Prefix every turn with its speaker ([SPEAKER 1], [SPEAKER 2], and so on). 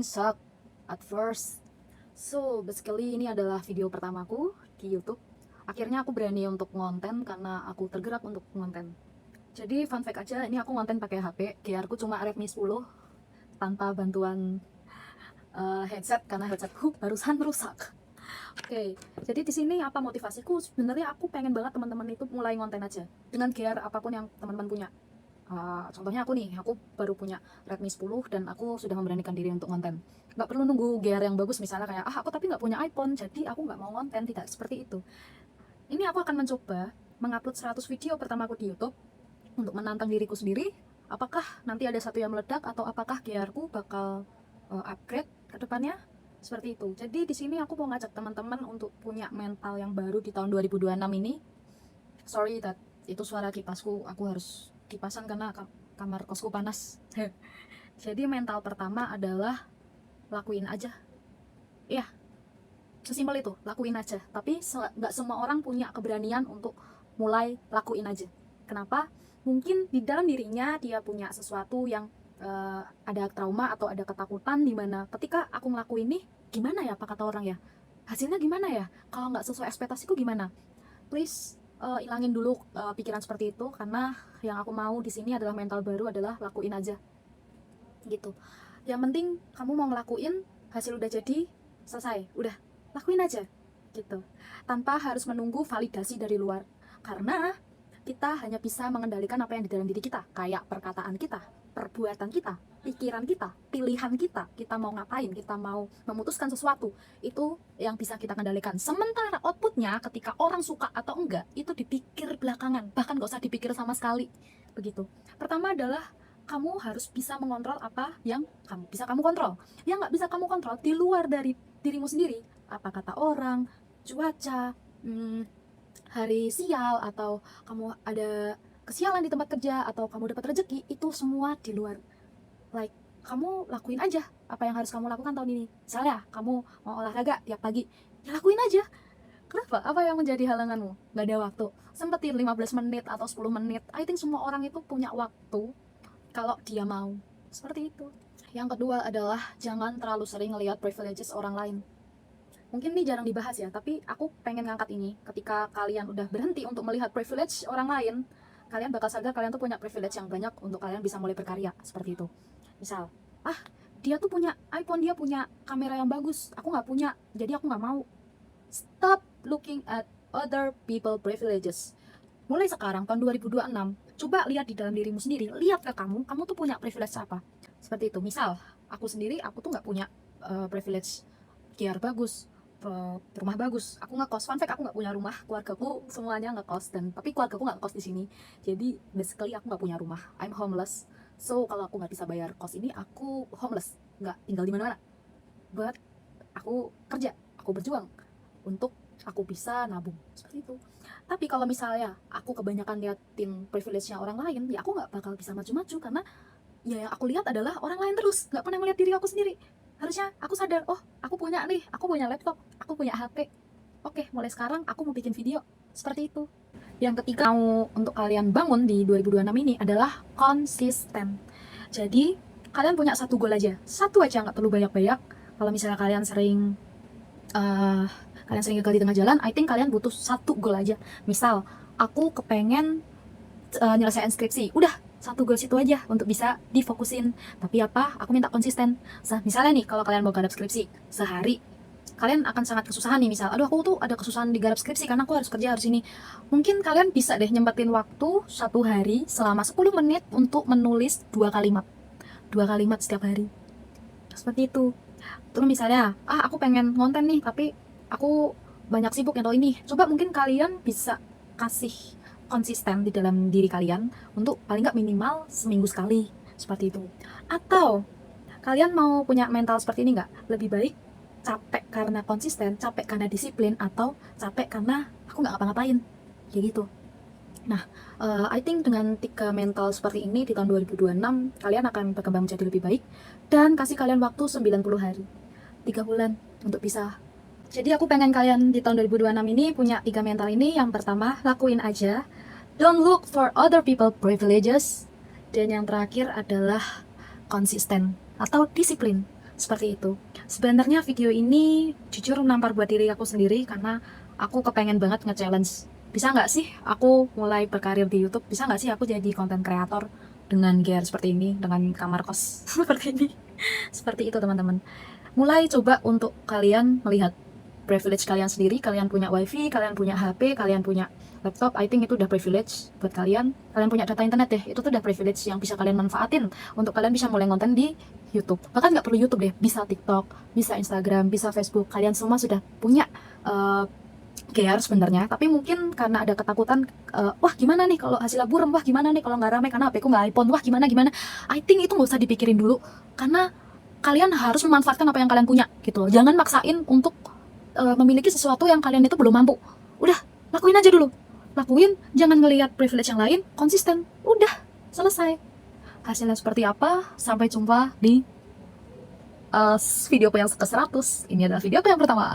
[SPEAKER 1] Suck at first. So basically ini adalah video pertamaku di YouTube. Akhirnya aku berani untuk ngonten karena aku tergerak untuk ngonten. Jadi fun fact aja, ini aku ngonten pakai HP. GR ku cuma Redmi 10 tanpa bantuan headset karena headsetku barusan rusak. Oke, jadi di sini apa motivasiku? Sebenarnya aku pengen banget teman-teman itu mulai ngonten aja dengan GR apapun yang teman-teman punya. Contohnya aku nih, aku baru punya Redmi 10 dan aku sudah memberanikan diri untuk konten. Nggak perlu nunggu gear yang bagus, misalnya kayak, aku tapi nggak punya iPhone, jadi aku nggak mau konten, tidak seperti itu. Ini aku akan mencoba mengupload 100 video pertamaku di YouTube untuk menantang diriku sendiri. Apakah nanti ada satu yang meledak atau apakah gearku bakal upgrade ke depannya? Seperti itu. Jadi di sini aku mau ngajak teman-teman untuk punya mental yang baru di tahun 2026 ini. Sorry that itu suara kipasku, aku harus kipasan karena kamar kosku panas. Jadi mental pertama adalah lakuin aja. Iya, sesimpel itu, lakuin aja. Tapi nggak semua orang punya keberanian untuk mulai lakuin aja. Kenapa? Mungkin di dalam dirinya dia punya sesuatu yang ada trauma atau ada ketakutan, dimana ketika aku ngelakuin nih, gimana ya apa kata orang ya? Hasilnya gimana ya? Kalau nggak sesuai ekspektasiku gimana? Please ilangin dulu pikiran seperti itu, karena yang aku mau di sini adalah mental baru adalah lakuin aja gitu. Yang penting kamu mau ngelakuin, hasil udah jadi, selesai, udah lakuin aja gitu, tanpa harus menunggu validasi dari luar, karena kita hanya bisa mengendalikan apa yang di dalam diri kita, kayak perkataan kita, perbuatan kita, pikiran kita, pilihan kita, kita mau ngapain, kita mau memutuskan sesuatu, itu yang bisa kita kendalikan. Sementara outputnya ketika orang suka atau enggak, itu dipikir belakangan, bahkan gak usah dipikir sama sekali begitu. Pertama adalah kamu harus bisa mengontrol apa yang kamu bisa kamu kontrol. Yang nggak bisa kamu kontrol di luar dari dirimu sendiri, apa kata orang, cuaca, hari sial, atau kamu ada kesialan di tempat kerja, atau kamu dapat rezeki, itu semua di luar. Like, kamu lakuin aja apa yang harus kamu lakukan tahun ini. Misalnya kamu mau olahraga tiap pagi, ya lakuin aja. Kenapa? Apa yang menjadi halanganmu? Gak ada waktu. Sempetin 15 menit atau 10 menit. I think semua orang itu punya waktu kalau dia mau. Seperti itu. Yang kedua adalah jangan terlalu sering ngelihat privileges orang lain. Mungkin ini jarang dibahas ya, tapi aku pengen ngangkat ini. Ketika kalian udah berhenti untuk melihat privilege orang lain, kalian bakal sadar kalian tuh punya privilege yang banyak untuk kalian bisa mulai berkarya. Seperti itu. Misal, dia tuh punya iPhone, dia punya kamera yang bagus, aku nggak punya, jadi aku nggak mau. Stop looking at other people privileges. Mulai sekarang tahun 2026, coba lihat di dalam dirimu sendiri, lihat ke kamu tuh punya privilege apa. Seperti itu. Misal aku sendiri, aku tuh nggak punya privilege gear bagus, rumah bagus. Aku ngekos. Fun fact, aku nggak punya rumah, keluargaku semuanya ngekos, dan tapi keluargaku nggak ngekos di sini. Jadi basically aku nggak punya rumah, I'm homeless. So kalau aku nggak bisa bayar kos ini, aku homeless, nggak tinggal di mana-mana. But aku kerja, aku berjuang untuk aku bisa nabung, seperti itu. Tapi kalau misalnya aku kebanyakan liatin privilege-nya orang lain, ya aku nggak bakal bisa maju-maju, karena ya yang aku lihat adalah orang lain terus, nggak pernah melihat diri aku sendiri. Harusnya aku sadar, oh aku punya nih, aku punya laptop, aku punya HP. Oke, mulai sekarang aku mau bikin video, seperti itu. Yang ketiga mau untuk kalian bangun di 2026 ini adalah konsisten. Jadi kalian punya satu goal aja, satu aja, nggak perlu banyak-banyak. Kalau misalnya kalian sering gagal di tengah jalan, I think kalian butuh satu goal aja. Misal aku kepengen nyelesain skripsi, udah satu goal situ aja untuk bisa difokusin. Tapi apa, aku minta konsisten. Misalnya nih, kalau kalian mau garap skripsi sehari, kalian akan sangat kesusahan nih. Misal, aduh aku tuh ada kesusahan di garap skripsi karena aku harus kerja, harus ini. Mungkin kalian bisa deh nyempetin waktu satu hari selama 10 menit untuk menulis 2 kalimat setiap hari, seperti itu. Terus misalnya, aku pengen ngonten nih, tapi aku banyak sibuk atau ini. Coba mungkin kalian bisa kasih konsisten di dalam diri kalian untuk paling nggak minimal seminggu sekali, seperti itu. Atau kalian mau punya mental seperti ini nggak? Lebih baik capek karena konsisten, capek karena disiplin, atau capek karena aku nggak ngapa-ngapain, kayak gitu. Nah, I think dengan 3 mental seperti ini di tahun 2026, kalian akan berkembang menjadi lebih baik, dan kasih kalian waktu 90 hari, 3 bulan untuk bisa. Jadi aku pengen kalian di tahun 2026 ini punya 3 mental ini. Yang pertama, lakuin aja, don't look for other people privileges. Dan yang terakhir adalah konsisten atau disiplin. Seperti itu. Sebenarnya video ini jujur nampar buat diri aku sendiri karena aku kepengen banget nge-challenge. Bisa nggak sih aku mulai berkarir di YouTube? Bisa nggak sih aku jadi konten kreator dengan gear seperti ini, dengan kamar kos seperti ini? Seperti itu teman-teman. Mulai coba untuk kalian melihat privilege kalian sendiri. Kalian punya wifi, kalian punya HP, kalian punya laptop. I think itu udah privilege buat kalian. Kalian punya data internet deh, itu tuh udah privilege yang bisa kalian manfaatin untuk kalian bisa mulai konten di YouTube. Bahkan nggak perlu YouTube deh, bisa TikTok, bisa Instagram, bisa Facebook. Kalian semua sudah punya gear sebenarnya, tapi mungkin karena ada ketakutan, wah gimana nih kalau hasilnya buram, wah gimana nih kalau nggak rame karena HP ku nggak iPhone, wah gimana gimana. I think itu nggak usah dipikirin dulu, karena kalian harus memanfaatkan apa yang kalian punya gitu loh. Jangan maksain untuk memiliki sesuatu yang kalian itu belum mampu. Udah, lakuin aja dulu. Lakuin, jangan ngelihat privilege yang lain, konsisten. Udah, selesai. Hasilnya seperti apa? Sampai jumpa di videoku yang ke-100. Ini adalah videoku yang pertama.